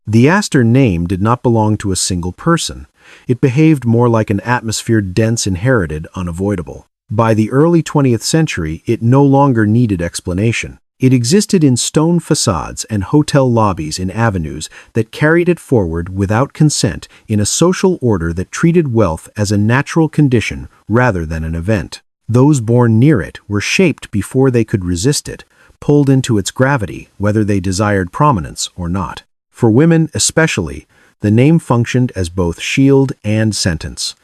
The Astor name did not belong to a single person. It behaved more like an atmosphere dense, inherited, unavoidable. By the early 20th century, it no longer needed explanation. It existed in stone facades and hotel lobbies in avenues that carried it forward without consent in a social order that treated wealth as a natural condition rather than an event. Those born near it were shaped before they could resist it, pulled into its gravity whether they desired prominence or not. For women especially, the name functioned as both shield and sentence.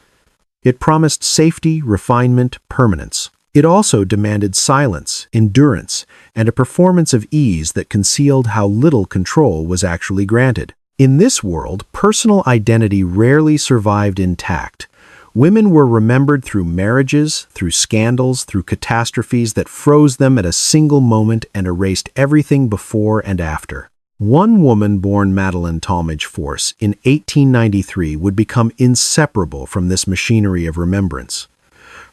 It promised safety, refinement, permanence. It also demanded silence, endurance, and a performance of ease that concealed how little control was actually granted. In this world, personal identity rarely survived intact. Women were remembered through marriages, through scandals, through catastrophes that froze them at a single moment and erased everything before and after. One woman born Madeleine Force in 1893 would become inseparable from this machinery of remembrance.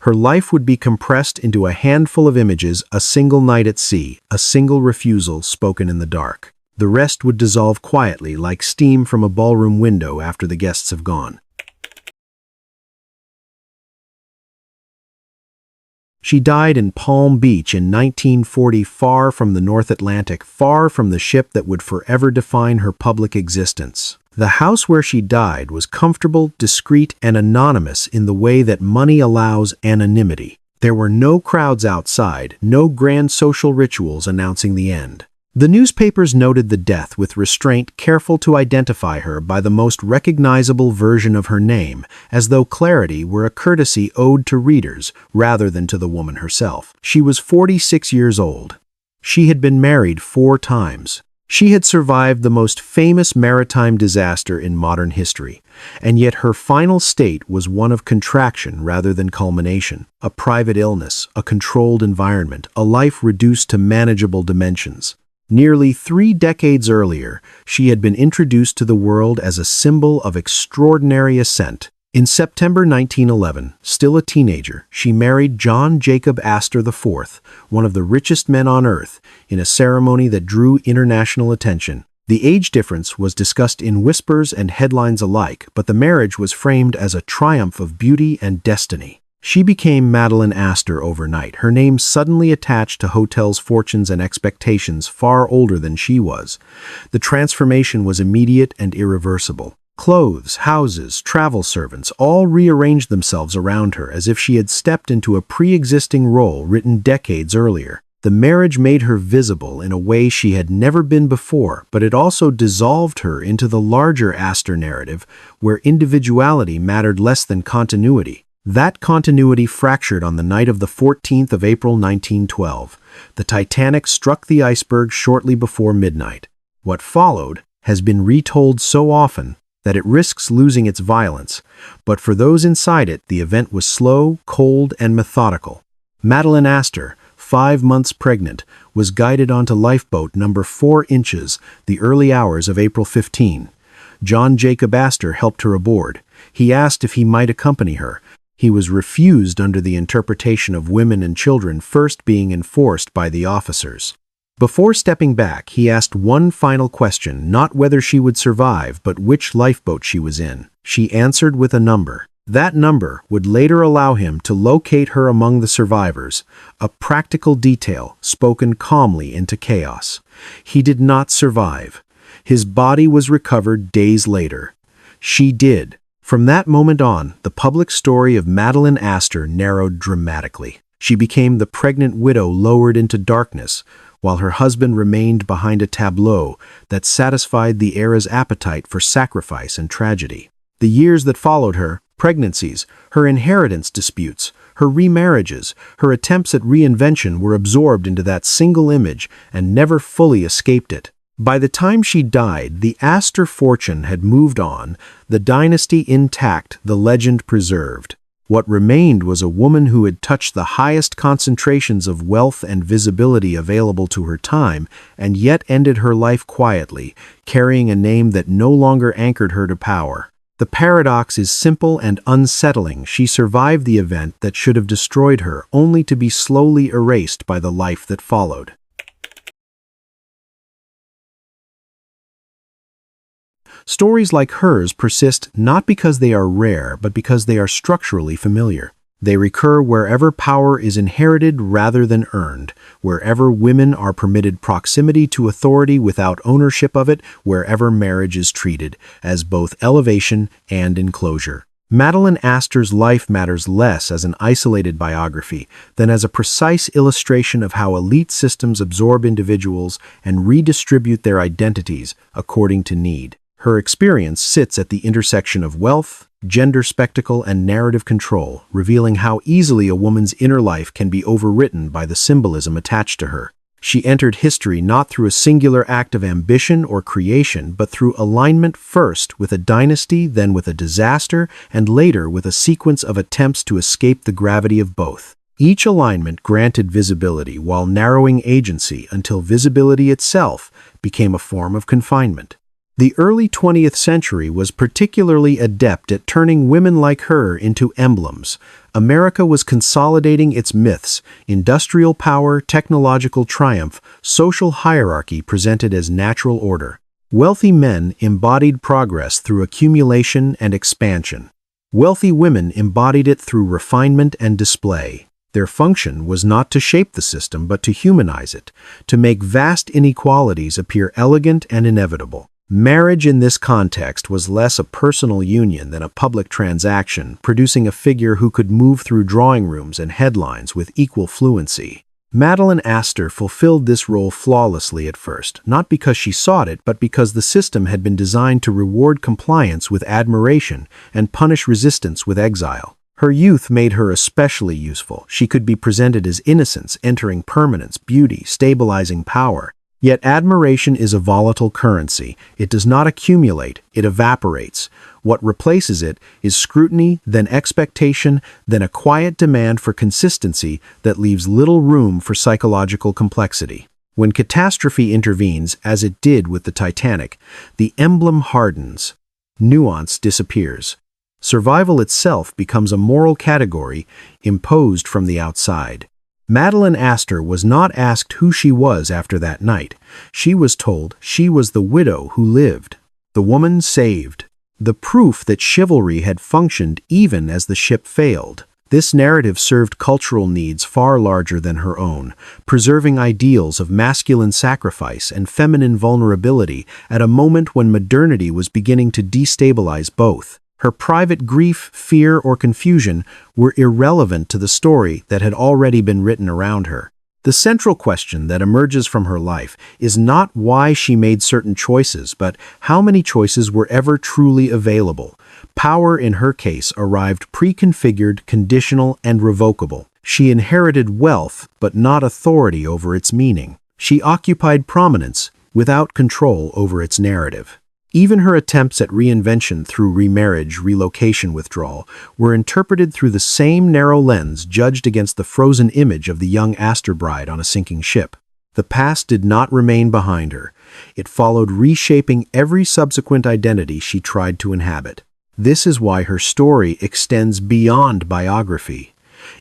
Her life would be compressed into a handful of images: a single night at sea, a single refusal spoken in the dark. The rest would dissolve quietly like steam from a ballroom window after the guests have gone. She died in Palm Beach in 1940, far from the North Atlantic, far from the ship that would forever define her public existence. The house where she died was comfortable, discreet, and anonymous in the way that money allows anonymity. There were no crowds outside, no grand social rituals announcing the end. The newspapers noted the death with restraint, careful to identify her by the most recognizable version of her name, as though clarity were a courtesy owed to readers rather than to the woman herself. She was 46 years old. She had been married 4 times. She had survived the most famous maritime disaster in modern history, and yet her final state was one of contraction rather than culmination. A private illness, a controlled environment, a life reduced to manageable dimensions. Nearly 3 decades earlier, she had been introduced to the world as a symbol of extraordinary ascent. In September 1911, still a teenager, she married John Jacob Astor IV, one of the richest men on earth, in a ceremony that drew international attention. The age difference was discussed in whispers and headlines alike, but the marriage was framed as a triumph of beauty and destiny. She became Madeleine Astor overnight, her name suddenly attached to hotels' fortunes and expectations far older than she was. The transformation was immediate and irreversible. Clothes, houses, travel servants all rearranged themselves around her as if she had stepped into a pre-existing role written decades earlier. The marriage made her visible in a way she had never been before, but it also dissolved her into the larger Astor narrative, where individuality mattered less than continuity. That continuity fractured on the night of the 14th of April 1912. The Titanic struck the iceberg shortly before midnight. What followed has been retold so often that it risks losing its violence, but for those inside it, the event was slow, cold, and methodical. Madeleine Astor, 5 months pregnant, was guided onto lifeboat number 4 inches the early hours of April 15. John Jacob Astor helped her aboard. He asked if he might accompany her. He was refused under the interpretation of women and children first being enforced by the officers. Before stepping back, he asked one final question, not whether she would survive, but which lifeboat she was in. She answered with a number. That number would later allow him to locate her among the survivors, a practical detail spoken calmly into chaos. He did not survive. His body was recovered days later. She did. From that moment on, the public story of Madeleine Astor narrowed dramatically. She became the pregnant widow lowered into darkness, while her husband remained behind a tableau that satisfied the era's appetite for sacrifice and tragedy. The years that followed her, pregnancies, her inheritance disputes, her remarriages, her attempts at reinvention were absorbed into that single image and never fully escaped it. By the time she died, the Astor fortune had moved on, the dynasty intact, the legend preserved. What remained was a woman who had touched the highest concentrations of wealth and visibility available to her time, and yet ended her life quietly, carrying a name that no longer anchored her to power. The paradox is simple and unsettling. She survived the event that should have destroyed her, only to be slowly erased by the life that followed. Stories like hers persist not because they are rare, but because they are structurally familiar. They recur wherever power is inherited rather than earned, wherever women are permitted proximity to authority without ownership of it, wherever marriage is treated as both elevation and enclosure. Madeleine Astor's life matters less as an isolated biography than as a precise illustration of how elite systems absorb individuals and redistribute their identities according to need. Her experience sits at the intersection of wealth, gender spectacle, and narrative control, revealing how easily a woman's inner life can be overwritten by the symbolism attached to her. She entered history not through a singular act of ambition or creation, but through alignment first with a dynasty, then with a disaster, and later with a sequence of attempts to escape the gravity of both. Each alignment granted visibility while narrowing agency until visibility itself became a form of confinement. The early 20th century was particularly adept at turning women like her into emblems. America was consolidating its myths: industrial power, technological triumph, social hierarchy presented as natural order. Wealthy men embodied progress through accumulation and expansion. Wealthy women embodied it through refinement and display. Their function was not to shape the system, but to humanize it, to make vast inequalities appear elegant and inevitable. Marriage in this context was less a personal union than a public transaction, producing a figure who could move through drawing rooms and headlines with equal fluency. Madeleine Astor fulfilled this role flawlessly at first, not because she sought it, but because the system had been designed to reward compliance with admiration and punish resistance with exile. Her youth made her especially useful. She could be presented as innocence, entering permanence, beauty, stabilizing power. Yet admiration is a volatile currency. It does not accumulate, it evaporates. What replaces it is scrutiny, then expectation, then a quiet demand for consistency that leaves little room for psychological complexity. When catastrophe intervenes, as it did with the Titanic, the emblem hardens. Nuance disappears. Survival itself becomes a moral category imposed from the outside. Madeleine Astor was not asked who she was after that night. She was told she was the widow who lived, the woman saved, the proof that chivalry had functioned even as the ship failed. This narrative served cultural needs far larger than her own, preserving ideals of masculine sacrifice and feminine vulnerability at a moment when modernity was beginning to destabilize both. Her private grief, fear, or confusion were irrelevant to the story that had already been written around her. The central question that emerges from her life is not why she made certain choices, but how many choices were ever truly available. Power, in her case, arrived pre-configured, conditional, and revocable. She inherited wealth, but not authority over its meaning. She occupied prominence without control over its narrative. Even her attempts at reinvention through remarriage, relocation, withdrawal were interpreted through the same narrow lens judged against the frozen image of the young Astor bride on a sinking ship. The past did not remain behind her. It followed, reshaping every subsequent identity she tried to inhabit. This is why her story extends beyond biography.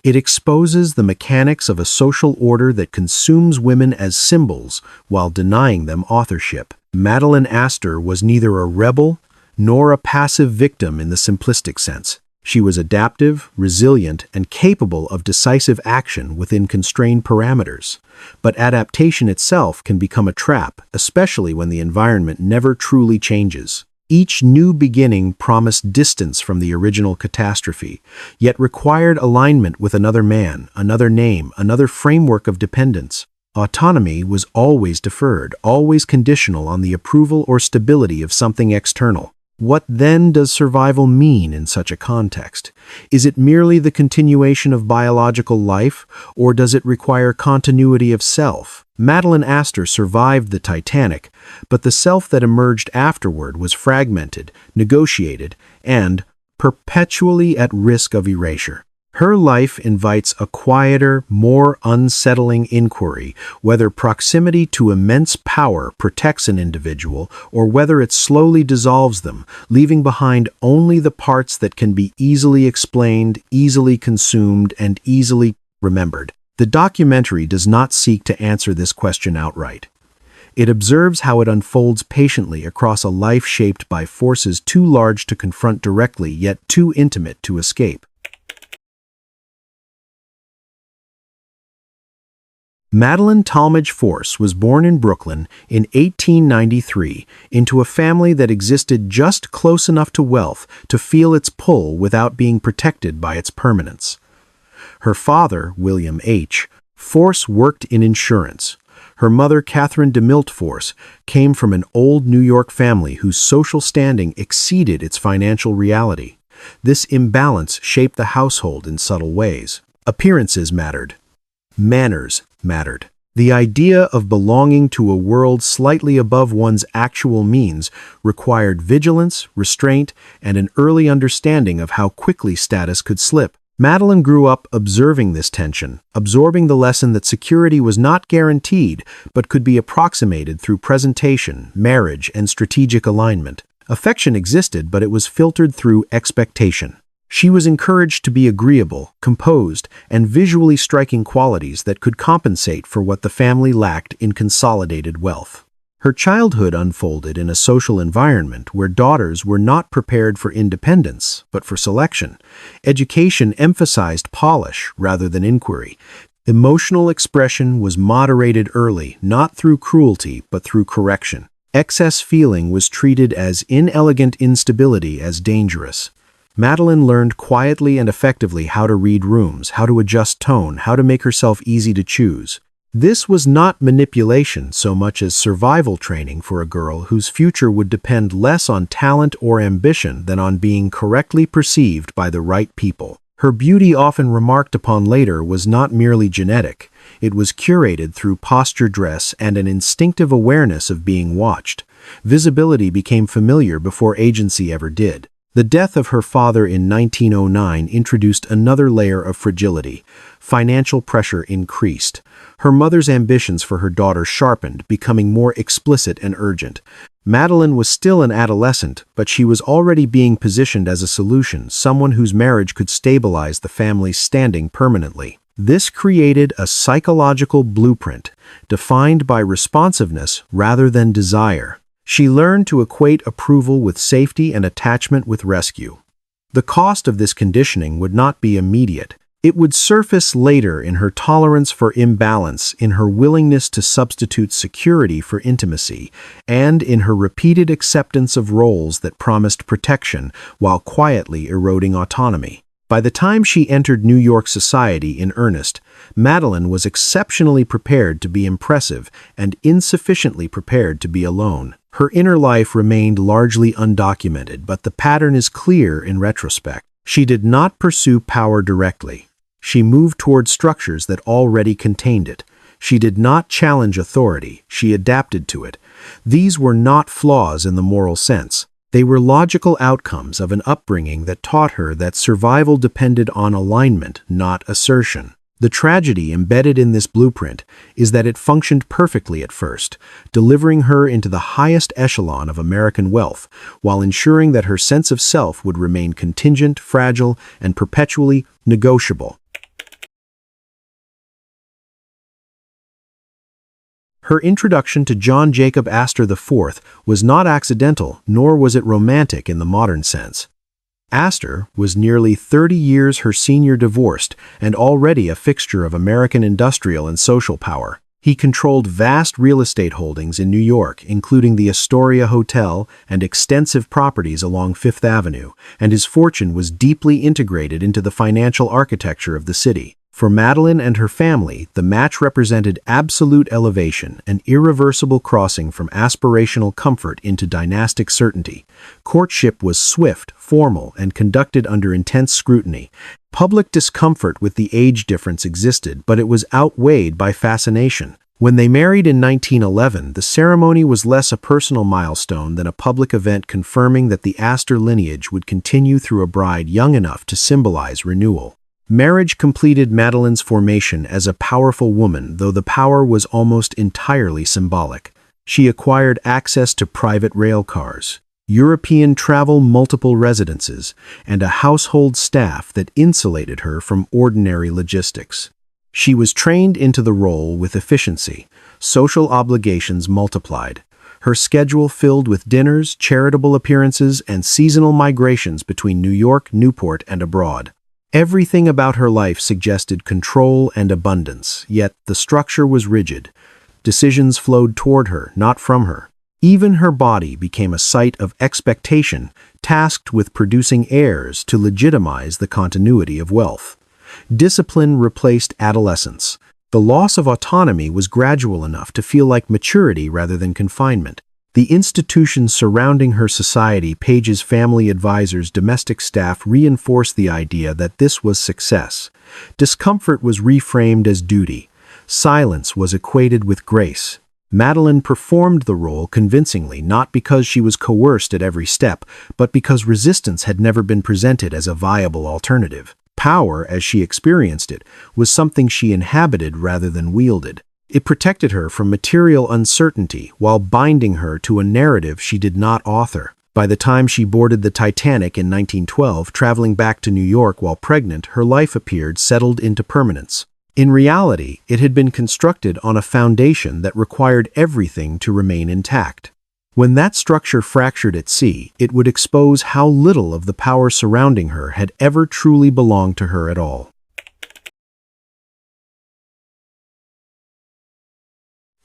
It exposes the mechanics of a social order that consumes women as symbols while denying them authorship. Madeleine Astor was neither a rebel nor a passive victim in the simplistic sense. She was adaptive, resilient, and capable of decisive action within constrained parameters. But adaptation itself can become a trap, especially when the environment never truly changes. Each new beginning promised distance from the original catastrophe, yet required alignment with another man, another name, another framework of dependence. Autonomy was always deferred, always conditional on the approval or stability of something external. What then does survival mean in such a context? Is it merely the continuation of biological life, or does it require continuity of self? Madeleine Astor survived the Titanic, but the self that emerged afterward was fragmented, negotiated, and perpetually at risk of erasure. Her life invites a quieter, more unsettling inquiry, whether proximity to immense power protects an individual or whether it slowly dissolves them, leaving behind only the parts that can be easily explained, easily consumed, and easily remembered. The documentary does not seek to answer this question outright. It observes how it unfolds patiently across a life shaped by forces too large to confront directly, yet too intimate to escape. Madeleine Talmadge Force was born in Brooklyn in 1893 into a family that existed just close enough to wealth to feel its pull without being protected by its permanence. Her father, William H. Force, worked in insurance. Her mother, Catherine DeMilt Force, came from an old New York family whose social standing exceeded its financial reality. This imbalance shaped the household in subtle ways. Appearances mattered. Manners mattered. The idea of belonging to a world slightly above one's actual means required vigilance, restraint, and an early understanding of how quickly status could slip. Madeleine grew up observing this tension, absorbing the lesson that security was not guaranteed but could be approximated through presentation, marriage, and strategic alignment. Affection existed, but it was filtered through expectation. She was encouraged to be agreeable, composed, and visually striking qualities that could compensate for what the family lacked in consolidated wealth. Her childhood unfolded in a social environment where daughters were not prepared for independence, but for selection. Education emphasized polish rather than inquiry. Emotional expression was moderated early, not through cruelty, but through correction. Excess feeling was treated as inelegant instability as dangerous. Madeleine learned quietly and effectively how to read rooms, how to adjust tone, how to make herself easy to choose. This was not manipulation so much as survival training for a girl whose future would depend less on talent or ambition than on being correctly perceived by the right people. Her beauty, often remarked upon later, was not merely genetic. It was curated through posture, dress, and an instinctive awareness of being watched. Visibility became familiar before agency ever did. The death of her father in 1909 introduced another layer of fragility. Financial pressure increased. Her mother's ambitions for her daughter sharpened, becoming more explicit and urgent. Madeleine was still an adolescent, but she was already being positioned as a solution, someone whose marriage could stabilize the family's standing permanently. This created a psychological blueprint, defined by responsiveness rather than desire. She learned to equate approval with safety and attachment with rescue. The cost of this conditioning would not be immediate. It would surface later in her tolerance for imbalance, in her willingness to substitute security for intimacy, and in her repeated acceptance of roles that promised protection while quietly eroding autonomy. By the time she entered New York society in earnest, Madeleine was exceptionally prepared to be impressive and insufficiently prepared to be alone. Her inner life remained largely undocumented, but the pattern is clear in retrospect. She did not pursue power directly. She moved toward structures that already contained it. She did not challenge authority. She adapted to it. These were not flaws in the moral sense. They were logical outcomes of an upbringing that taught her that survival depended on alignment, not assertion. The tragedy embedded in this blueprint is that it functioned perfectly at first, delivering her into the highest echelon of American wealth, while ensuring that her sense of self would remain contingent, fragile, and perpetually negotiable. Her introduction to John Jacob Astor IV was not accidental, nor was it romantic in the modern sense. Astor was nearly 30 years her senior, divorced, and already a fixture of American industrial and social power. He controlled vast real estate holdings in New York, including the Astoria Hotel and extensive properties along Fifth Avenue, and his fortune was deeply integrated into the financial architecture of the city. For Madeleine and her family, the match represented absolute elevation, an irreversible crossing from aspirational comfort into dynastic certainty. Courtship was swift, formal, and conducted under intense scrutiny. Public discomfort with the age difference existed, but it was outweighed by fascination. When they married in 1911, the ceremony was less a personal milestone than a public event confirming that the Astor lineage would continue through a bride young enough to symbolize renewal. Marriage completed Madeleine's formation as a powerful woman, though the power was almost entirely symbolic. She acquired access to private rail cars, European travel, multiple residences, and a household staff that insulated her from ordinary logistics. She was trained into the role with efficiency, Social obligations multiplied. Her schedule filled with dinners, charitable appearances, and seasonal migrations between New York, Newport, and abroad. Everything about her life suggested control and abundance, yet the structure was rigid. Decisions flowed toward her, not from her. Even her body became a site of expectation, tasked with producing heirs to legitimize the continuity of wealth. Discipline replaced adolescence. The loss of autonomy was gradual enough to feel like maturity rather than confinement. The institutions surrounding her society, pages, family advisors, domestic staff, reinforced the idea that this was success. Discomfort was reframed as duty. Silence was equated with grace. Madeleine performed the role convincingly, not because she was coerced at every step, but because resistance had never been presented as a viable alternative. Power, as she experienced it, was something she inhabited rather than wielded. It protected her from material uncertainty while binding her to a narrative she did not author. By the time she boarded the Titanic in 1912, traveling back to New York while pregnant, her life appeared settled into permanence. In reality, it had been constructed on a foundation that required everything to remain intact. When that structure fractured at sea, it would expose how little of the power surrounding her had ever truly belonged to her at all.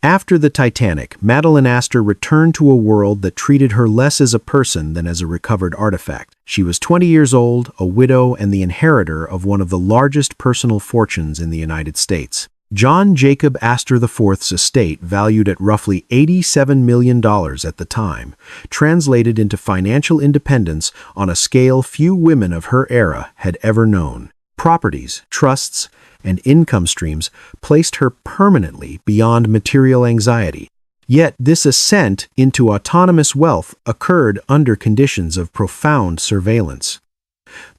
After the Titanic, Madeleine Astor returned to a world that treated her less as a person than as a recovered artifact. She was 20 years old, a widow, and the inheritor of one of the largest personal fortunes in the United States. John Jacob Astor IV's estate, valued at roughly $87 million at the time, translated into financial independence on a scale few women of her era had ever known. Properties, trusts, and income streams placed her permanently beyond material anxiety. Yet this ascent into autonomous wealth occurred under conditions of profound surveillance.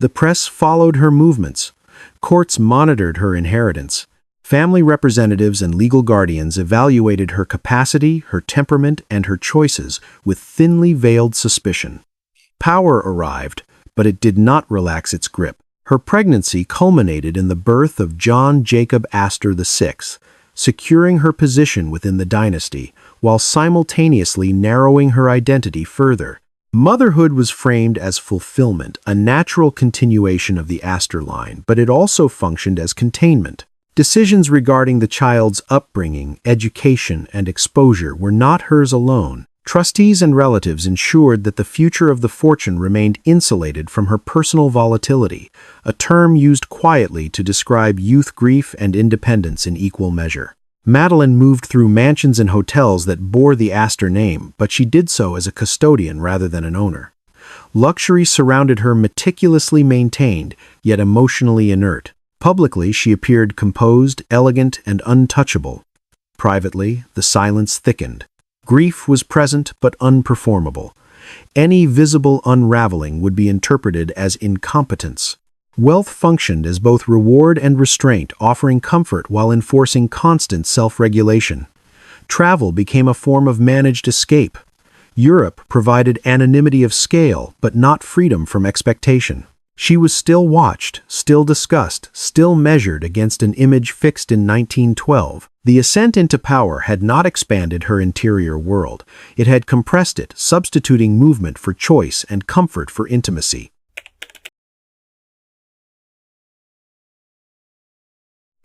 The press followed her movements. Courts monitored her inheritance. Family representatives and legal guardians evaluated her capacity, her temperament, and her choices with thinly veiled suspicion. Power arrived, but it did not relax its grip. Her pregnancy culminated in the birth of John Jacob Astor VI, securing her position within the dynasty, while simultaneously narrowing her identity further. Motherhood was framed as fulfillment, a natural continuation of the Astor line, but it also functioned as containment. Decisions regarding the child's upbringing, education, and exposure were not hers alone. Trustees and relatives ensured that the future of the fortune remained insulated from her personal volatility, a term used quietly to describe youth grief and independence in equal measure. Madeleine moved through mansions and hotels that bore the Astor name, but she did so as a custodian rather than an owner. Luxury surrounded her, meticulously maintained, yet emotionally inert. Publicly, she appeared composed, elegant, and untouchable. Privately, the silence thickened. Grief was present but unperformable. Any visible unraveling would be interpreted as incompetence. Wealth functioned as both reward and restraint, offering comfort while enforcing constant self-regulation. Travel became a form of managed escape. Europe provided anonymity of scale, but not freedom from expectation. She was still watched, still discussed, still measured against an image fixed in 1912. The ascent into power had not expanded her interior world. It had compressed it, substituting movement for choice and comfort for intimacy.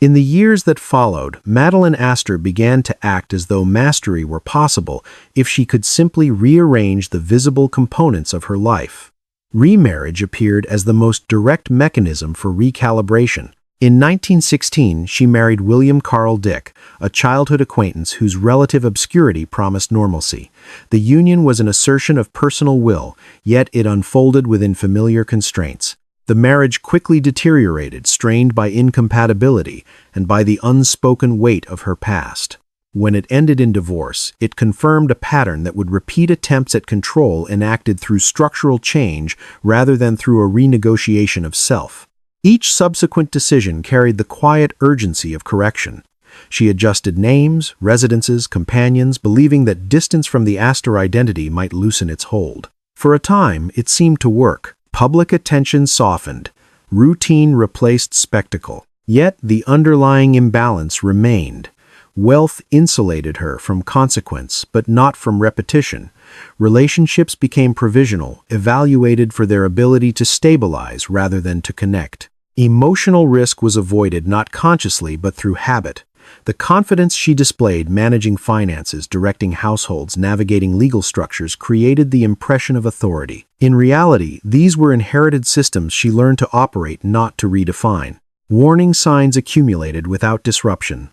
In the years that followed, Madeleine Astor began to act as though mastery were possible if she could simply rearrange the visible components of her life. Remarriage appeared as the most direct mechanism for recalibration. In 1916, she married William Carl Dick, a childhood acquaintance whose relative obscurity promised normalcy. The union was an assertion of personal will, yet it unfolded within familiar constraints. The marriage quickly deteriorated, strained by incompatibility and by the unspoken weight of her past. When it ended in divorce, it confirmed a pattern that would repeat attempts at control enacted through structural change rather than through a renegotiation of self. Each subsequent decision carried the quiet urgency of correction. She adjusted names, residences, companions, believing that distance from the Astor identity might loosen its hold. For a time, it seemed to work. Public attention softened. Routine replaced spectacle. Yet the underlying imbalance remained. Wealth insulated her from consequence, but not from repetition. Relationships became provisional, evaluated for their ability to stabilize rather than to connect. Emotional risk was avoided not consciously but through habit. The confidence she displayed managing finances, directing households, navigating legal structures created the impression of authority. In reality, these were inherited systems she learned to operate, not to redefine. Warning signs accumulated without disruption.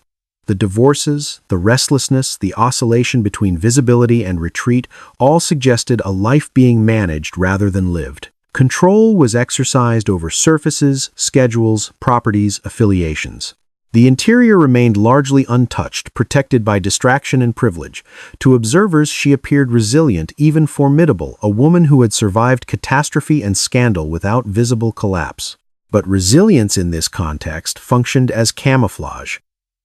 The divorces, the restlessness, the oscillation between visibility and retreat all suggested a life being managed rather than lived. Control was exercised over surfaces, schedules, properties, affiliations. The interior remained largely untouched, protected by distraction and privilege. To observers, she appeared resilient, even formidable, a woman who had survived catastrophe and scandal without visible collapse. But resilience in this context functioned as camouflage.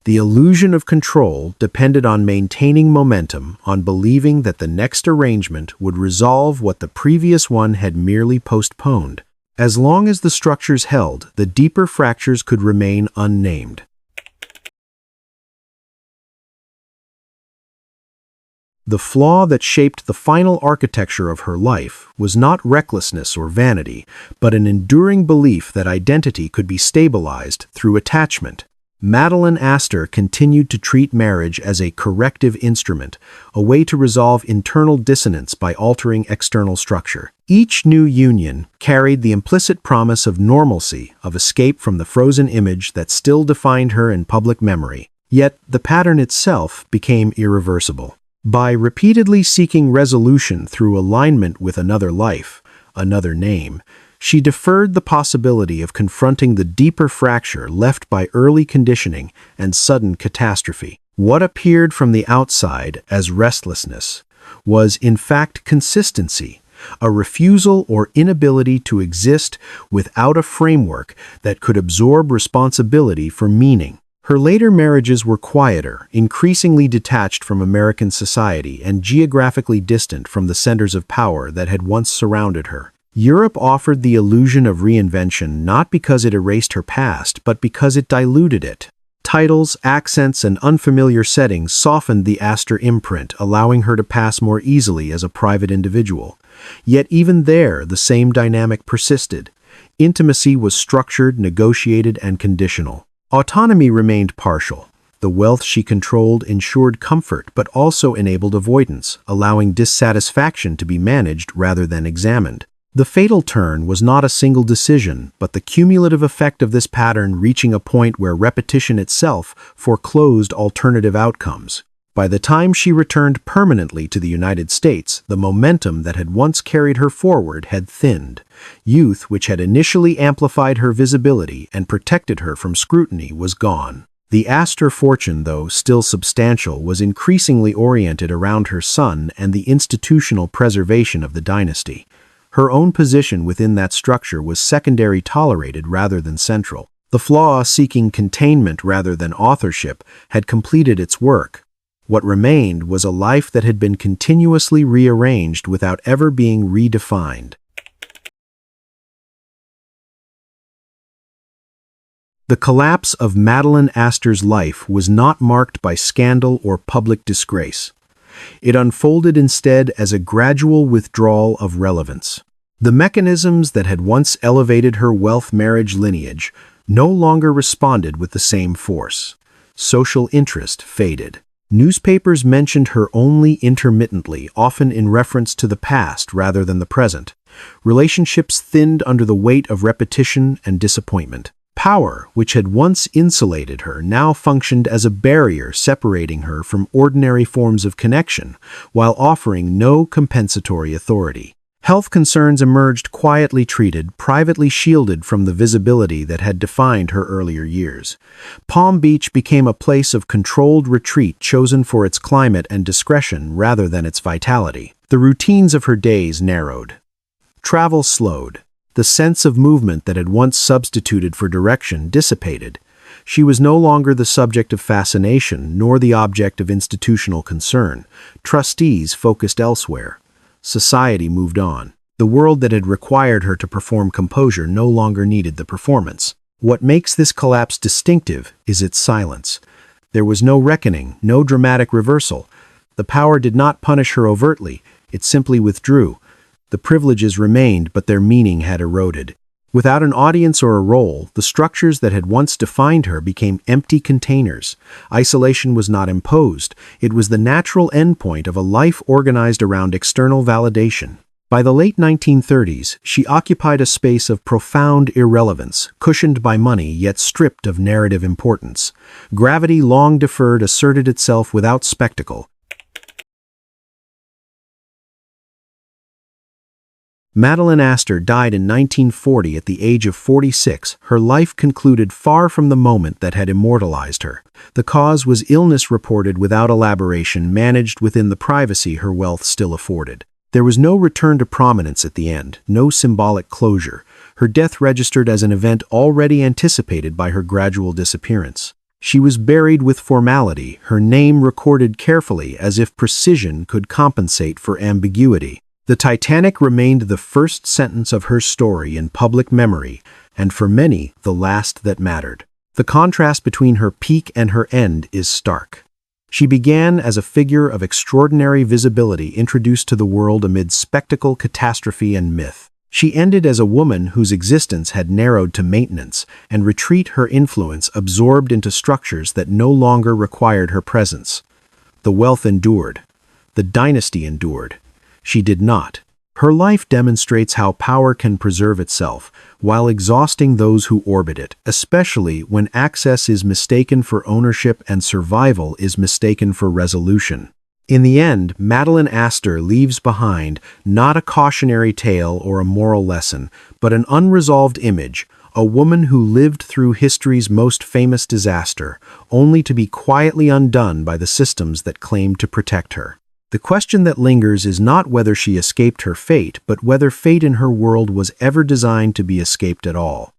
The illusion of control depended on maintaining momentum, on believing that the next arrangement would resolve what the previous one had merely postponed. As long as the structures held, the deeper fractures could remain unnamed. The flaw that shaped the final architecture of her life was not recklessness or vanity, but an enduring belief that identity could be stabilized through attachment. Madeleine Astor continued to treat marriage as a corrective instrument, a way to resolve internal dissonance by altering external structure. Each new union carried the implicit promise of normalcy, of escape from the frozen image that still defined her in public memory. Yet the pattern itself became irreversible. By repeatedly seeking resolution through alignment with another life, another name, she deferred the possibility of confronting the deeper fracture left by early conditioning and sudden catastrophe. What appeared from the outside as restlessness was, in fact, consistency, a refusal or inability to exist without a framework that could absorb responsibility for meaning. Her later marriages were quieter, increasingly detached from American society and geographically distant from the centers of power that had once surrounded her. Europe offered the illusion of reinvention not because it erased her past, but because it diluted it. Titles, accents, and unfamiliar settings softened the Astor imprint, allowing her to pass more easily as a private individual. Yet even there, the same dynamic persisted. Intimacy was structured, negotiated, and conditional. Autonomy remained partial. The wealth she controlled ensured comfort but also enabled avoidance, allowing dissatisfaction to be managed rather than examined. The fatal turn was not a single decision, but the cumulative effect of this pattern reaching a point where repetition itself foreclosed alternative outcomes. By the time she returned permanently to the United States, the momentum that had once carried her forward had thinned. Youth, which had initially amplified her visibility and protected her from scrutiny, was gone. The Astor fortune, though still substantial, was increasingly oriented around her son and the institutional preservation of the dynasty. Her own position within that structure was secondary, tolerated rather than central. The flaw, seeking containment rather than authorship, had completed its work. What remained was a life that had been continuously rearranged without ever being redefined. The collapse of Madeleine Astor's life was not marked by scandal or public disgrace. It unfolded instead as a gradual withdrawal of relevance. The mechanisms that had once elevated her wealth-marriage lineage no longer responded with the same force. Social interest faded. Newspapers mentioned her only intermittently, often in reference to the past rather than the present. Relationships thinned under the weight of repetition and disappointment. Power, which had once insulated her, now functioned as a barrier separating her from ordinary forms of connection, while offering no compensatory authority. Health concerns emerged quietly treated, privately shielded from the visibility that had defined her earlier years. Palm Beach became a place of controlled retreat chosen for its climate and discretion rather than its vitality. The routines of her days narrowed. Travel slowed. The sense of movement that had once substituted for direction dissipated. She was no longer the subject of fascination, nor the object of institutional concern. Trustees focused elsewhere. Society moved on. The world that had required her to perform composure no longer needed the performance. What makes this collapse distinctive is its silence. There was no reckoning, no dramatic reversal. The power did not punish her overtly, it simply withdrew. The privileges remained, but their meaning had eroded. Without an audience or a role, the structures that had once defined her became empty containers. Isolation was not imposed. It was the natural endpoint of a life organized around external validation. By the late 1930s, she occupied a space of profound irrelevance, cushioned by money yet stripped of narrative importance. Gravity long deferred asserted itself without spectacle. Madeleine Astor died in 1940 at the age of 46. Her life concluded far from the moment that had immortalized her. The cause was illness reported without elaboration, managed within the privacy her wealth still afforded. There was no return to prominence at the end, no symbolic closure. Her death registered as an event already anticipated by her gradual disappearance. She was buried with formality, her name recorded carefully as if precision could compensate for ambiguity. The Titanic remained the first sentence of her story in public memory, and for many, the last that mattered. The contrast between her peak and her end is stark. She began as a figure of extraordinary visibility introduced to the world amid spectacle, catastrophe, and myth. She ended as a woman whose existence had narrowed to maintenance, and retreat her influence absorbed into structures that no longer required her presence. The wealth endured. The dynasty endured. She did not. Her life demonstrates how power can preserve itself, while exhausting those who orbit it, especially when access is mistaken for ownership and survival is mistaken for resolution. In the end, Madeleine Astor leaves behind not a cautionary tale or a moral lesson, but an unresolved image, a woman who lived through history's most famous disaster, only to be quietly undone by the systems that claimed to protect her. The question that lingers is not whether she escaped her fate, but whether fate in her world was ever designed to be escaped at all.